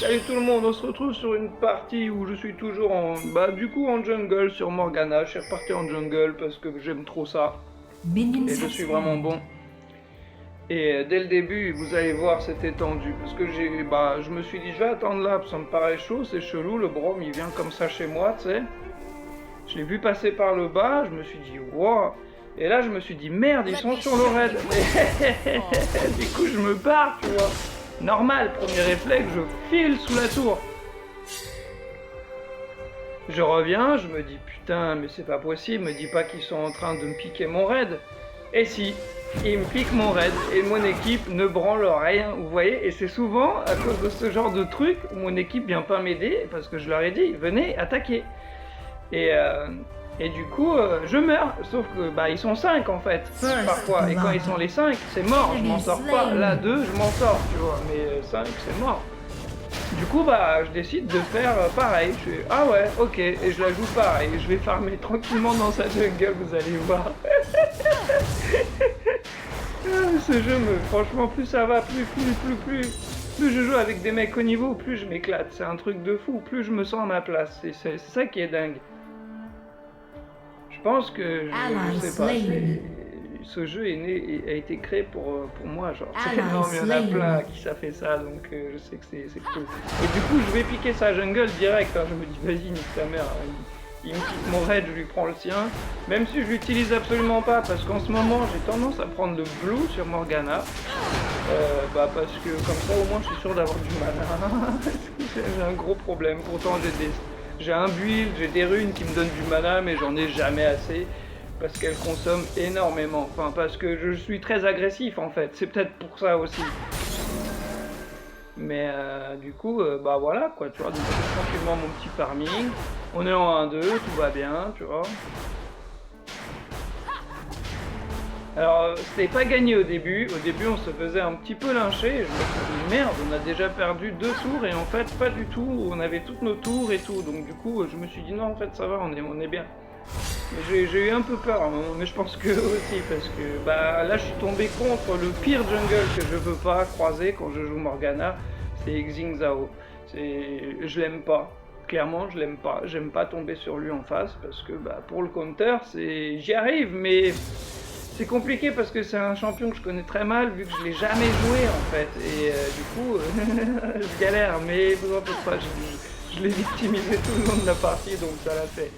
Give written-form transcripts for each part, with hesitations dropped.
Salut tout le monde, on se retrouve sur une partie où je suis toujours en... du coup en jungle sur Morgana. Je suis reparti en jungle parce que j'aime trop ça. Et je suis vraiment bon. Et dès le début, vous allez voir, c'était tendu. Parce que je me suis dit, je vais attendre là, ça me paraît chaud, c'est chelou, le Brom il vient comme ça chez moi, tu sais. Je l'ai vu passer par le bas, je me suis dit, wow. Et là, je me suis dit, merde, ils sont sur le raid. Du coup, je me barre, tu vois. Normal, premier réflexe, je file sous la tour. Je reviens, je me dis putain, mais c'est pas possible, me dis pas qu'ils sont en train de me piquer mon raid. Et si, ils me piquent mon raid et mon équipe ne branle rien, vous voyez. Et c'est souvent à cause de ce genre de truc où mon équipe vient pas m'aider parce que je leur ai dit, venez attaquer. Et du coup, je meurs, sauf que ils sont 5 en fait, parfois, et quand ils sont les 5, c'est mort, je m'en sors pas, là 2, je m'en sors, tu vois, mais 5, c'est mort. Du coup, je décide de faire pareil, je fais, ah ouais, ok, et je la joue pareil, je vais farmer tranquillement dans sa jungle, vous allez voir. Ce jeu, franchement, plus ça va, plus je joue avec des mecs au niveau, plus je m'éclate, c'est un truc de fou, plus je me sens à ma place, c'est ça qui est dingue. Je pense que, je sais pas, ce jeu a été créé pour moi, genre. Non, mais il y en a plein qui ça fait ça, donc je sais que c'est cool. Et du coup, je vais piquer sa jungle direct, hein. Je me dis, vas-y, nique ta mère. Il me pique mon raid, je lui prends le sien. Même si je l'utilise absolument pas, parce qu'en ce moment, j'ai tendance à prendre le blue sur Morgana. Parce que comme ça, au moins, je suis sûr d'avoir du mana. J'ai un gros problème, pourtant j'ai un build, j'ai des runes qui me donnent du mana, mais j'en ai jamais assez. Parce qu'elles consomment énormément. Enfin, parce que je suis très agressif en fait. C'est peut-être pour ça aussi. Mais du coup, voilà quoi. Tu vois, donc je fais tranquillement mon petit farming. On est en 1-2, tout va bien, tu vois. Alors, c'était pas gagné au début. Au début, on se faisait un petit peu lyncher. Et je me suis dit, merde, on a déjà perdu 2 tours. Et en fait, pas du tout. On avait toutes nos tours et tout. Donc, du coup, je me suis dit, non, en fait, ça va, on est bien. Mais j'ai eu un peu peur, mais je pense que aussi, parce que là, je suis tombé contre le pire jungle que je veux pas croiser quand je joue Morgana. C'est Xing Zhao. Je l'aime pas. Clairement, je l'aime pas. J'aime pas tomber sur lui en face, parce que pour le counter, j'y arrive, mais... C'est compliqué parce que c'est un champion que je connais très mal vu que je l'ai jamais joué en fait et du coup je galère, mais vous en faites pas, je l'ai victimisé tout le long de la partie donc ça l'a fait.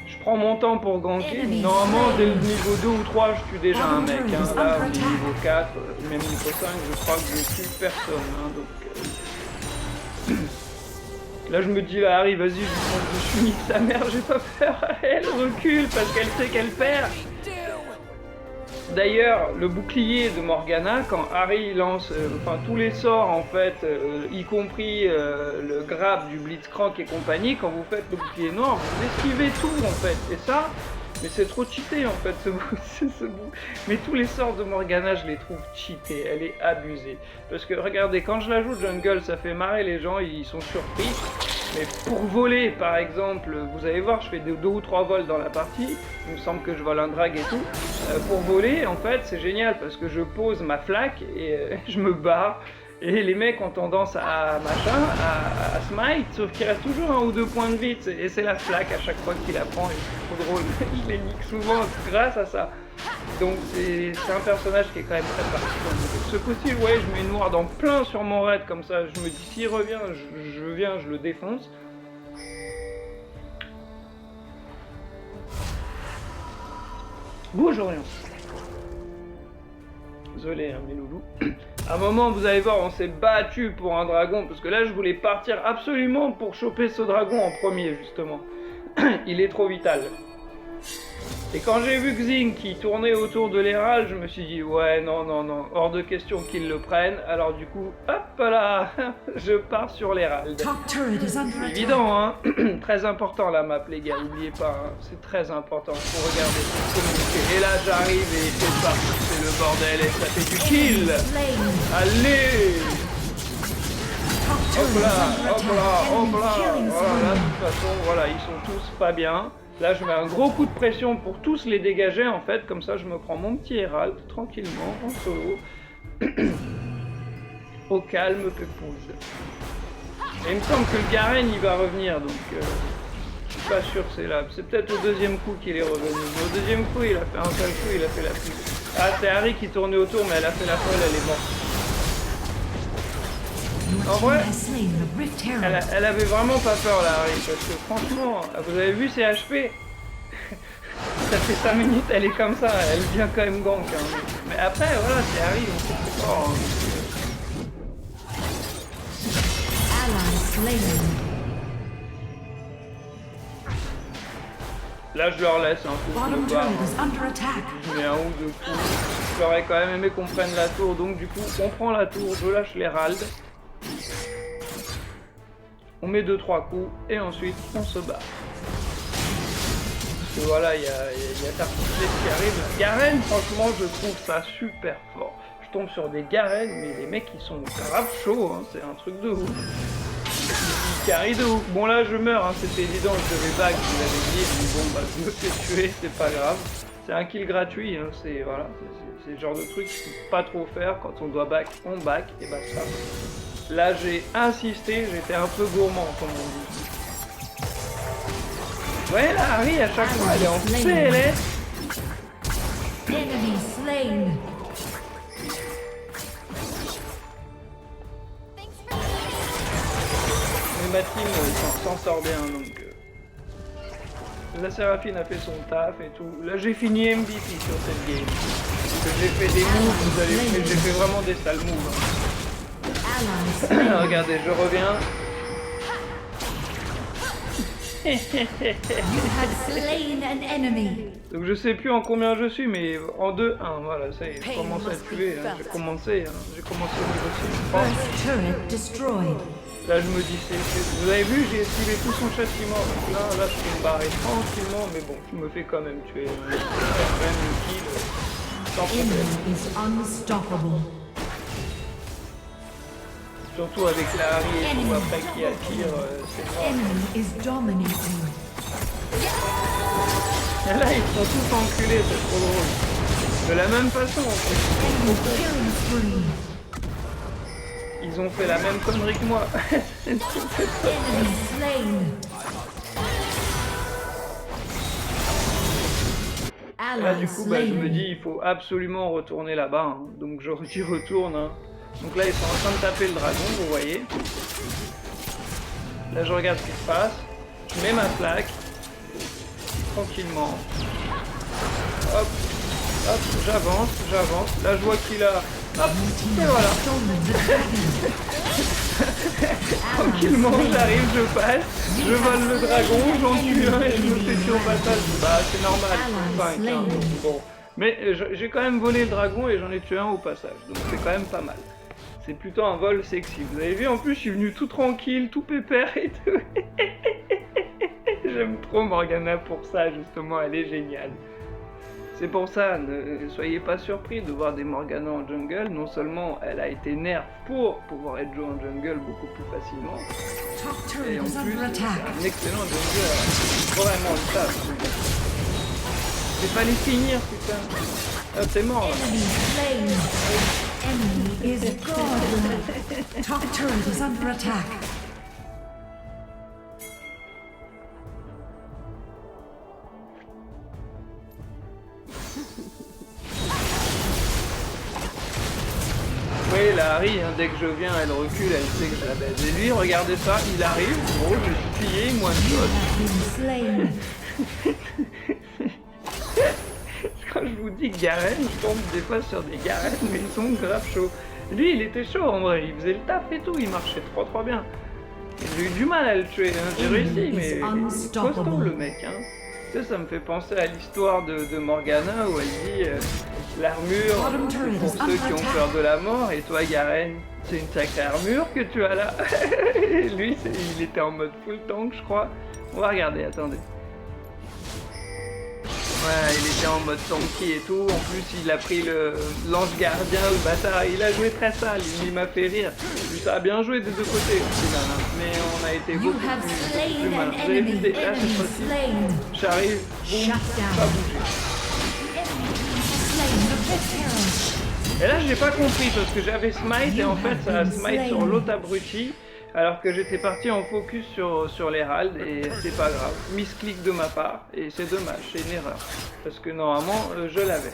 Je prends mon temps pour ganker, normalement dès le niveau 2 ou 3 je tue déjà un mec, hein. Là au niveau 4, même niveau 5 je crois que je tue personne, hein, donc... Là je me dis, là Harry, vas-y, je suis nique sa mère, j'ai pas peur. Elle recule parce qu'elle sait qu'elle perd. D'ailleurs, le bouclier de Morgana, quand Harry lance tous les sorts en fait, y compris le grab du Blitzcrank et compagnie, quand vous faites le bouclier noir, vous esquivez tout en fait. Et ça, mais c'est trop cheaté en fait ce bout. Mais tous les sorts de Morgana, je les trouve cheatés, elle est abusée. Parce que regardez, quand je la joue jungle, ça fait marrer les gens, ils sont surpris. Mais pour voler par exemple, vous allez voir, je fais 2 ou 3 vols dans la partie, il me semble que je vole un drag et tout. Pour voler, en fait, c'est génial parce que je pose ma flaque et je me barre. Et les mecs ont tendance à smite, sauf qu'il reste toujours 1 ou 2 points de vie, et c'est la flaque à chaque fois qu'il la prend, et c'est trop drôle, je les nique souvent grâce à ça. Donc c'est un personnage qui est quand même très particulier. Ce coup-ci, ouais, je mets noir dans plein sur mon raid, comme ça, je me dis, s'il revient, je le défonce. Bonjour Orion. Désolé, hein, mes loulous. À un moment, vous allez voir, on s'est battu pour un dragon, parce que là, je voulais partir absolument pour choper ce dragon en premier, justement. Il est trop vital. Et quand j'ai vu Xing qui tournait autour de l'Hérald, je me suis dit, ouais, non, hors de question qu'ils le prennent. Alors du coup, hop là, je pars sur l'Hérald. C'est évident, hein. Très important la map, les gars, n'oubliez pas, hein. C'est très important, faut regarder, faut communiquer. Et là, j'arrive et c'est parti, c'est le bordel et ça fait du kill. Allez. Hop là. Voilà, là, de toute façon, voilà, ils sont tous pas bien. Là, je mets un gros coup de pression pour tous les dégager, en fait. Comme ça, je me prends mon petit Hérald, tranquillement, en solo. Au calme, Pépouze. Et il me semble que le Garen il va revenir, donc je suis pas sûr que c'est là. C'est peut-être au deuxième coup qu'il est revenu. Mais au deuxième coup, il a fait un seul coup, il a fait la pute. Ah, c'est Harry qui tournait autour, mais elle a fait la folle, elle est morte. En vrai, elle avait vraiment pas peur là, Harry, parce que franchement, vous avez vu ses HP? Ça fait 5 minutes, elle est comme ça, elle vient quand même gank. Hein. Mais après, voilà, c'est Harry, on sait plus fort. Hein. Là, je leur laisse un coup de barre. Je mets un ou deux coups. J'aurais quand même aimé qu'on prenne la tour, donc du coup, on prend la tour, je lâche l'Hérald. On met 2-3 coups, et ensuite, on se bat. Parce que voilà, il y a Tartiflette qui arrive. Garen, franchement, je trouve ça super fort. Je tombe sur des Garen, mais les mecs, ils sont grave chauds, hein. C'est un truc de ouf. Ils carry de ouf. Bon, là, je meurs, hein. C'était évident, je devais back, je vous l'avais dit. Mais bon, bah, je me fais tuer, c'est pas grave. C'est un kill gratuit, hein. C'est voilà, c'est le genre de truc qu'il faut pas trop faire. Quand on doit back, on back, et bah ça. Là, j'ai insisté, j'étais un peu gourmand, comme on dit. Ouais, là, Harry, à chaque fois, elle est en CLS. Enemy slain. Mais ma team s'en sort bien, donc... La Séraphine a fait son taf et tout. Là, j'ai fini MVP sur cette game. Parce que j'ai fait des moves, vous avez vu, j'ai fait vraiment des sales moves. Hein. Regardez, je reviens. Donc je sais plus en combien je suis, mais en 2-1, voilà, ça y est, je commence à tuer, hein. J'ai commencé au niveau 6. Là je me dis, vous avez vu, j'ai esquivé tout son châtiment, donc là je peux me barrer tranquillement, mais bon, je me fais quand même tuer, je fais quand même le kill, sans problème. Surtout avec la Harry et tout après qui attire, c'est fort. Et là ils sont tous enculés, c'est trop drôle. De la même façon en plus. Ils ont fait la même connerie que moi. Là du coup bah, je me dis il faut absolument retourner là-bas, hein. Donc j'y retourne. Hein. Donc là ils sont en train de taper le dragon, vous voyez. Là je regarde ce qui se passe. Je mets ma plaque. Tranquillement. Hop, hop, j'avance. Là je vois qu'il a... Hop, et voilà. Tranquillement j'arrive, je passe, je vole le dragon, j'en tue un et je me fais tuer au passage. Bah c'est normal, c'est 5, hein. Bon. Mais j'ai quand même volé le dragon et j'en ai tué un au passage, donc c'est quand même pas mal. C'est plutôt un vol sexy. Vous avez vu, en plus je suis venu tout tranquille, tout pépère et tout. J'aime trop Morgana pour ça, justement, elle est géniale. C'est pour ça, ne soyez pas surpris de voir des Morgana en jungle. Non seulement elle a été nerf pour pouvoir être jouée en jungle beaucoup plus facilement, et en plus c'est un excellent jungle. Vraiment le taf. C'est pas les finir, putain. Ah, t'es mort là. Enemy is gone. Top turret is under attack. Oui, la Harry, hein, dès que je viens, elle recule, elle sait que je la baise. Et lui, regardez ça, il arrive, gros, je suis plié, moi de Quand je vous dis Garen, je tombe des fois sur des Garen, mais ils sont grave chauds. Lui, il était chaud en vrai, il faisait le taf et tout, il marchait trop bien. J'ai eu du mal à le tuer, hein. J'ai réussi, mais costaud le mec. Hein. Ça me fait penser à l'histoire de Morgana où elle dit l'armure pour ceux qui ont peur de la mort, et toi Garen, c'est une sacrée armure que tu as là. Lui, il était en mode full tank, je crois. On va regarder, attendez. Ouais, il était en mode tanky et tout, en plus il a pris le l'ange gardien, le bâtard, il a joué très sale, il m'a fait rire. Ça a bien joué des deux côtés au final, hein. Mais on a été beaucoup plus malin. Vous avez vu des là cette fois-ci, j'arrive, boum, pas bouger. Et là j'ai pas compris parce que j'avais smite et en fait ça a smite sur l'autre abruti alors que j'étais parti en focus sur l'Herald et c'est pas grave. Misclick de ma part et c'est dommage, c'est une erreur. Parce que normalement je l'avais.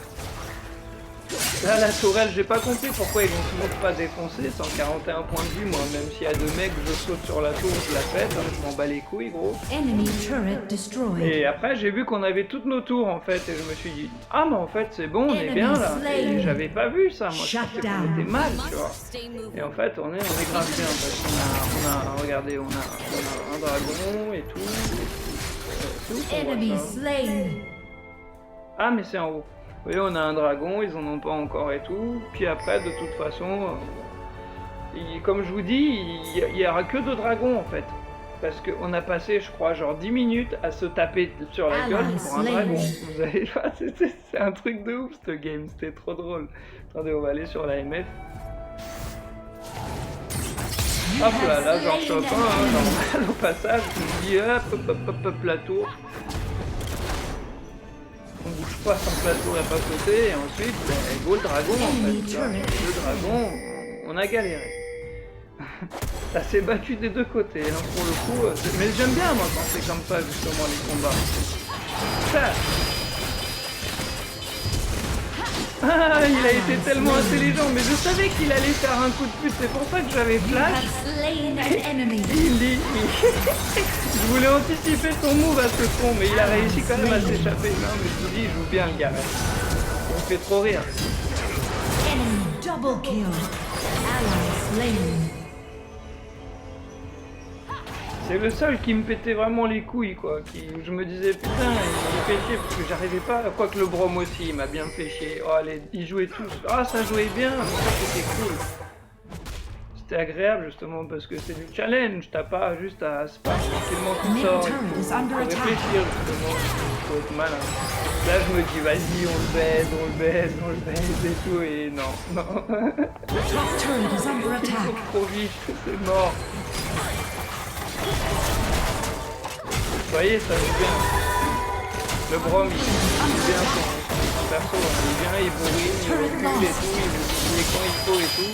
Là la tourelle, j'ai pas compris pourquoi ils vont toujours pas défoncer, 141 points de vie moi, même s'il y a deux mecs, je saute sur la tour, je la pète, hein, je m'en bats les couilles gros. Enemy turret destroyed. Et après j'ai vu qu'on avait toutes nos tours en fait et je me suis dit ah mais en fait c'est bon, on est bien là. Et j'avais pas vu ça, moi je pensais qu'on était mal tu vois. Et en fait on est grave bien parce qu'on a regardez, on a un dragon et tout. C'est où qu'on voit ça ? Ah mais c'est en haut. Vous voyez, on a un dragon, ils en ont pas encore et tout. Puis après, de toute façon, comme je vous dis, il n'y aura que 2 dragons en fait. Parce qu'on a passé, je crois, genre 10 minutes à se taper sur la gueule pour un dragon. Vous allez voir, c'est un truc de ouf ce game, c'était trop drôle. Attendez, on va aller sur la MF. Hop là, j'en chope un, normal au passage. Je me dis hop, la tour. On bouge pas sans que la tour n'a pas sauté et ensuite go le dragon en fait. Le dragon, on a galéré. Ça s'est battu des deux côtés hein, pour le coup. Mais j'aime bien moi quand c'est comme ça justement les combats. Ça. Ah, il a été tellement intelligent, mais je savais qu'il allait faire un coup de pute, c'est pour ça que j'avais flash. Je voulais anticiper son move à ce con, mais il a réussi quand même à s'échapper. Non, mais je vous dis, il joue bien le gars. Il me fait trop rire. C'est le seul qui me pétait vraiment les couilles, quoi. Je me disais, putain, il m'a fait chier parce que j'arrivais pas. Quoique le Brom aussi, il m'a bien fait chier. Oh, ils jouaient tous. Ah, ça jouait bien, mais ça c'était cool. C'était agréable justement parce que c'est du challenge. T'as pas juste à se passer tranquillement tout sort. Faut réfléchir justement. Faut être malin. Là, je me dis, vas-y, on le baise et tout. Et non. Trop vite, c'est mort. Vous voyez, ça joue bien. Le Brom, il joue bien son perso. Il vient, il bourrine, il recule et tout, il est quand il faut et tout.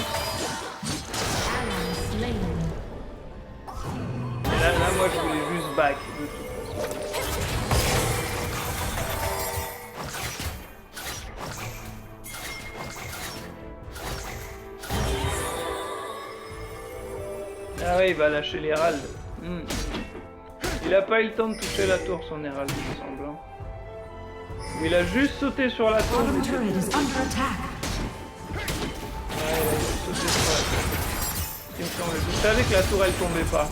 Et là, moi, je voulais juste back, de toute façon. Ah ouais, il va lâcher l'Herald. Il a pas eu le temps de toucher la tour, son Herald, il me semble. Il a juste sauté sur la tour. Ouais, il a juste sauté sur la tour. Il me semble. Je savais que la tour, elle tombait pas.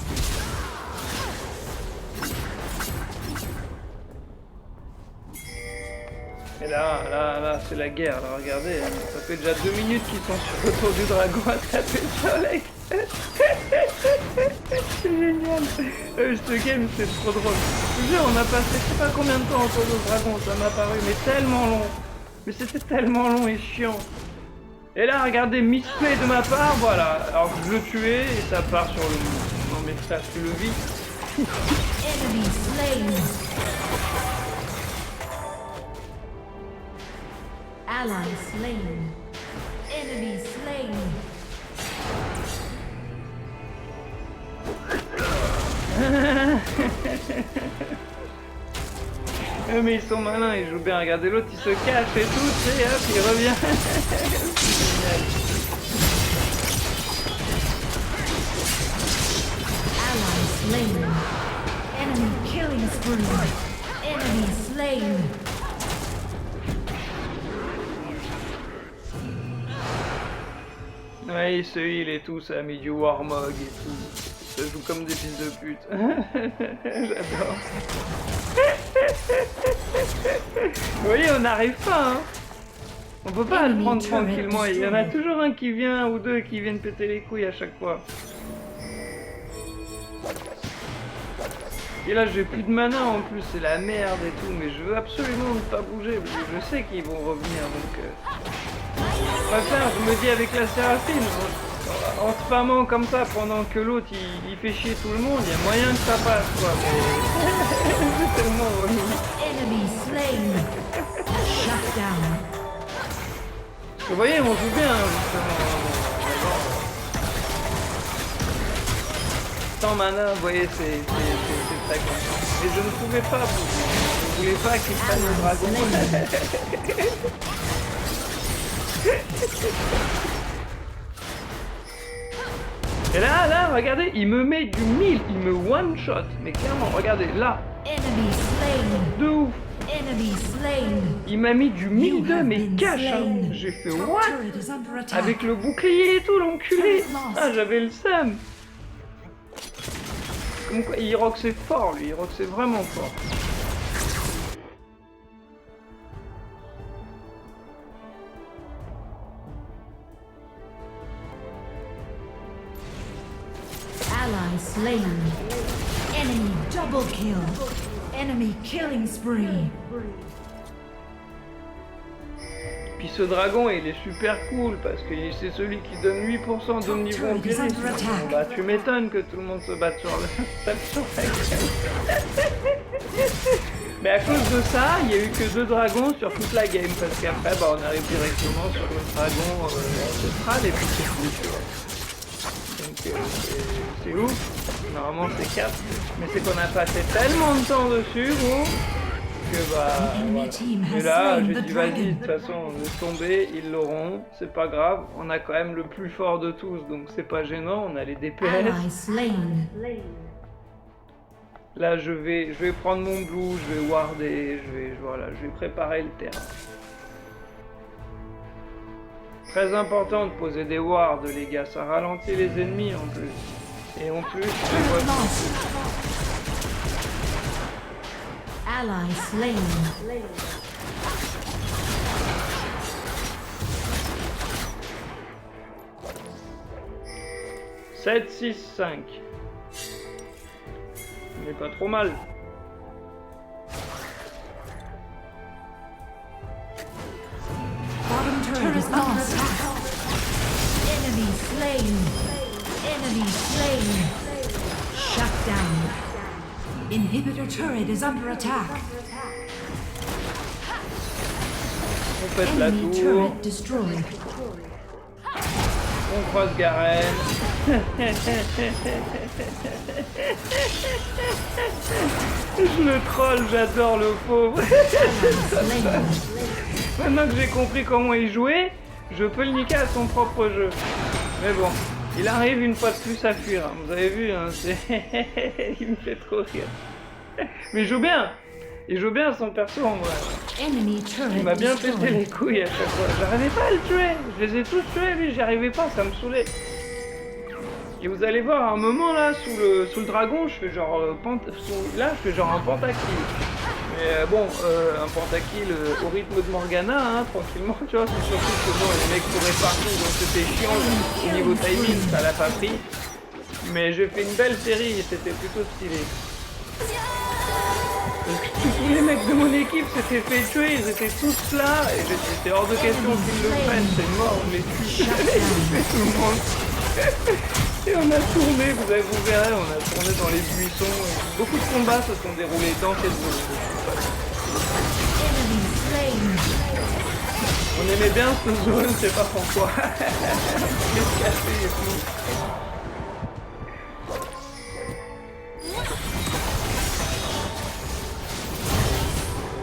Et là, c'est la guerre, là, regardez. Ça fait déjà 2 minutes qu'ils sont sur le tour du dragon à taper sur l'ex. C'est génial. Ce game, c'est trop drôle. Je vous jure, on a passé je sais pas combien de temps autour du dragon, ça m'a paru, mais tellement long. Mais c'était tellement long et chiant. Et là, regardez, misplay de ma part, voilà. Alors que je le tuais et ça part sur le mur. Non mais ça, tu le vis. Enemy slain. Ally slain. Enemy slain. Mais ils sont malins, ils jouent bien. Regardez l'autre, il se cache et tout, et hop, il revient. C'est génial. Ally slain. Enemy killing spree. Enemy slain. Ouais, il se heal et tout, ça a mis du Warmog et tout. Ça joue comme des fils de pute. J'adore. Vous voyez, on n'arrive pas, hein. On peut pas le prendre tranquillement. Il y en a toujours un qui vient ou deux qui viennent péter les couilles à chaque fois. Et là, j'ai plus de mana en plus, c'est la merde et tout. Mais je veux absolument ne pas bouger parce que je sais qu'ils vont revenir. Donc, je préfère, je me dis avec la Séraphine, en spammant comme ça pendant que l'autre il fait chier tout le monde, il y a moyen que ça passe quoi. Mais c'est tellement relou. Enemy slain. Shut down. Vous voyez, on joue bien, justement. Sans mana, vous voyez, c'est très content. Mais je ne pouvais pas, je ne voulais pas qu'il prenne le dragon. Et là, regardez, il me met du 1000, il me one-shot. Mais clairement, regardez, là. Enemy slain. De ouf. Enemy slain. Il m'a mis du 1002, You have mais been cash, hein. slain. J'ai fait Top what? turret is under attack. Avec le bouclier et tout, l'enculé. Ah, j'avais le seum. Comme quoi, Hirok c'est fort, lui. Hirok c'est vraiment fort. Ally slain. Enemy double kill. Enemy killing spree. Puis ce dragon, il est super cool parce que c'est celui qui donne 8% d'omnivampirisme. Bon, bah, tu m'étonnes que tout le monde se batte sur la gueule. Mais à cause de ça, il n'y a eu que 2 dragons sur toute la game parce qu'après, bah, on arrive directement sur le dragon ancestral et puis c'est fou, tu vois. Donc c'est ouf. Normalement c'est 4, mais c'est qu'on a passé tellement de temps dessus, gros. Que bah, voilà. Et là, j'ai dit vas-y, de toute façon, on laisse tomber, ils l'auront, c'est pas grave, on a quand même le plus fort de tous, donc c'est pas gênant, on a les DPS. Là, je vais prendre mon blue, je vais warder, je vais préparer le terrain. Très important de poser des wards, les gars, ça ralentit les ennemis en plus. Et en plus, je vois... Ally slain. 7, 6, 5. Mais pas trop mal. Bottom turret is lost. Enemy slain. Enemy slain. Shut down. Inhibitor turret is under attack. On pète la Enemy tour. turret destroyed. On croise Garen. Je le troll, j'adore le pauvre. Slain. Maintenant que j'ai compris comment il jouait, je peux le niquer à son propre jeu. Mais bon, il arrive une fois de plus à fuir. Hein. Vous avez vu, hein, il me fait trop rire. Mais il joue bien. Il joue bien son perso en vrai. Enemy turret Il m'a bien pété destroyed. les couilles à chaque fois. J'arrivais pas à le tuer. Je les ai tous tués, lui, j'y arrivais pas, ça me saoulait. Et vous allez voir, à un moment là, sous le dragon, je fais genre là, je fais genre un pentakill. Mais bon, un pentakill au rythme de Morgana, hein, tranquillement, tu vois. C'est surtout que bon, les mecs couraient partout, donc c'était chiant. Au niveau timing, ça l'a pas pris. Mais j'ai fait une belle série et c'était plutôt stylé. Donc, tous les mecs de mon équipe s'étaient fait tuer, ils étaient tous là, et c'était hors de question qu'ils le prennent, c'est mort, on les tue. Tout le monde. Et on a tourné, vous verrez, on a tourné dans les buissons. Et beaucoup de combats se sont déroulés dans cette zone. Enemy slain. On aimait bien cette zone, je sais pas pourquoi. Les cafés et tout.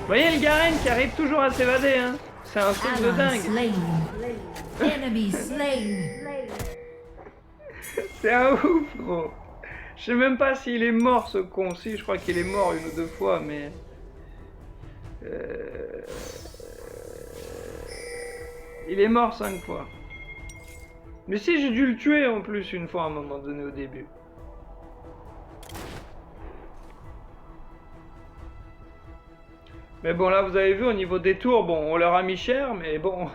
Vous voyez le Garen qui arrive toujours à s'évader, hein. C'est un truc de Ally dingue. slain. Enemy slain. C'est un ouf, gros. Je sais même pas s'il est mort, ce con. Si, je crois qu'il est mort 1 ou 2 fois, mais... Il est mort 5 fois. Mais si, j'ai dû le tuer en plus une fois à un moment donné au début. Mais bon, là, vous avez vu, au niveau des tours, bon, on leur a mis cher, mais bon,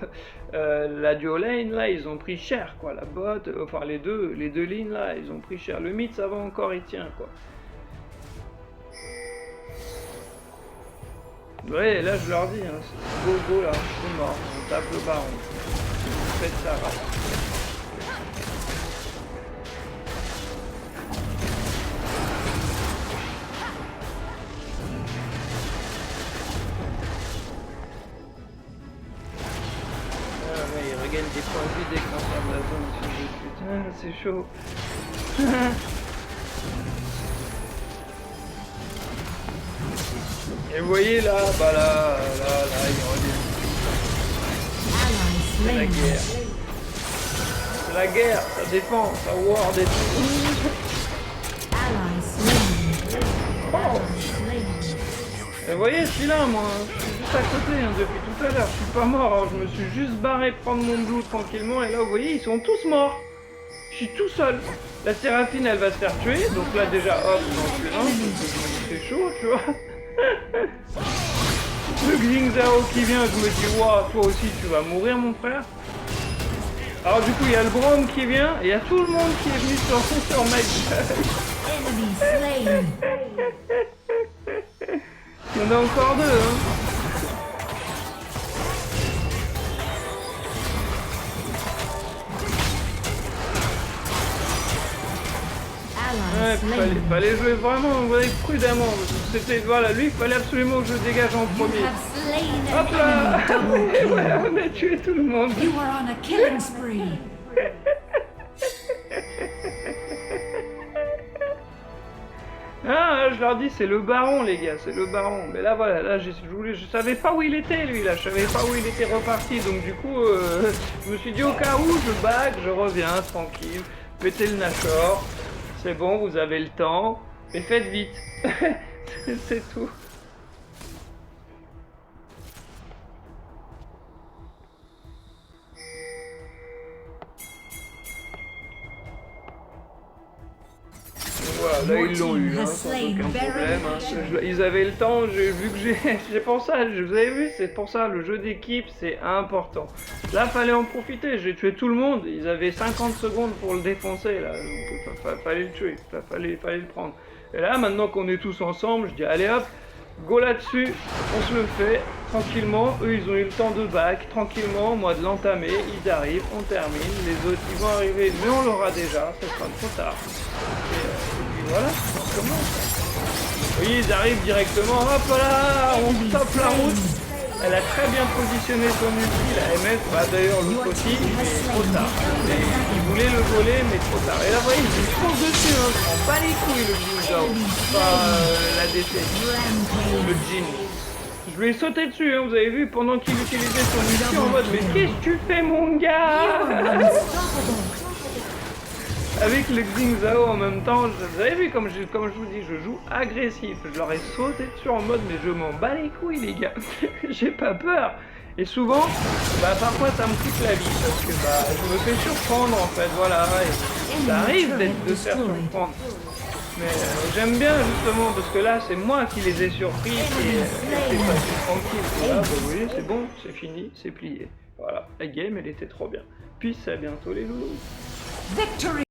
la duo lane, là, ils ont pris cher, quoi. La bot, enfin, les deux lignes, là, ils ont pris cher. Le mid, ça va encore, il tient, quoi. Ouais, là, je leur dis, hein, go, là, c'est mort. On tape le baron. Faites ça, là. gagne des points de vie dès qu'on ferme la zone sur le jeu. Putain, c'est chaud. Et vous voyez là, bah là, il revient. C'est la guerre. C'est la guerre, ça défend, ça ward et tout. Oh. Et vous voyez, celui-là, moi, je suis juste à côté hein, depuis tout à l'heure. Je suis pas mort, alors je me suis juste barré prendre mon blue tranquillement. Et là, vous voyez, ils sont tous morts. Je suis tout seul. La Séraphine, elle va se faire tuer. Donc là, déjà, hop, j'en tue un. C'est chaud, tu vois. Le Xingzao qui vient, je me dis, waouh, toi aussi, tu vas mourir, mon frère. Alors du coup, il y a le Braum qui vient, et il y a tout le monde qui est venu sur ma gueule. Il y en a encore deux, hein. Ouais, fallait jouer vraiment prudemment. C'était, voilà, lui, il fallait absolument que je dégage en premier. Hop là. Et voilà, on a tué tout le monde. You are on a killing spree. Ah, je leur dis, c'est le baron, les gars, c'est le baron. Mais là, voilà, là, je savais pas où il était, lui, là. Je savais pas où il était reparti. Donc, du coup, je me suis dit, au cas où, je back, je reviens, tranquille. Pétez le Nashor. C'est bon, vous avez le temps. Mais faites vite. C'est tout. Voilà, là ils l'ont eu, hein, sans aucun problème. Hein. Ils avaient le temps, j'ai vu que j'ai pour ça, vous avez vu, c'est pour ça, le jeu d'équipe c'est important. Là fallait en profiter, j'ai tué tout le monde, ils avaient 50 secondes pour le défoncer, là, fallait le tuer, fallait le prendre. Et là maintenant qu'on est tous ensemble, je dis allez hop, go là-dessus, on se le fait, tranquillement, eux ils ont eu le temps de back, tranquillement, moi de l'entamer, ils arrivent, on termine, les autres ils vont arriver, mais on l'aura déjà, ça sera trop tard. Et puis voilà, on commence. Oui, ils arrivent directement, hop là, on stoppe la route. Elle a très bien positionné son ulti, la MS, bah d'ailleurs l'autre aussi, mais trop tard. Et il voulait le voler, mais trop tard. Et là, vous voyez, il me fonce dessus, hein, je prends pas les couilles le Xingzao, pas la DC, le Jin. Je lui ai sauté dessus, hein, vous avez vu, pendant qu'il utilisait son ulti en mode, mais qu'est-ce que tu fais mon gars? Avec le Xingzao en même temps, vous avez vu comme je vous dis, je joue agressif. Je leur ai sauté dessus en mode mais je m'en bats les couilles les gars. J'ai pas peur. Et souvent, bah parfois ça me coûte la vie parce que bah je me fais surprendre en fait, voilà. Et ça arrive de se faire surprendre. Mais j'aime bien justement parce que là c'est moi qui les ai surpris et c'est passé tranquille. Et là, bah, vous voyez, c'est bon, c'est fini, c'est plié. Voilà, la game elle était trop bien. Peace, à bientôt les loulous. Victory!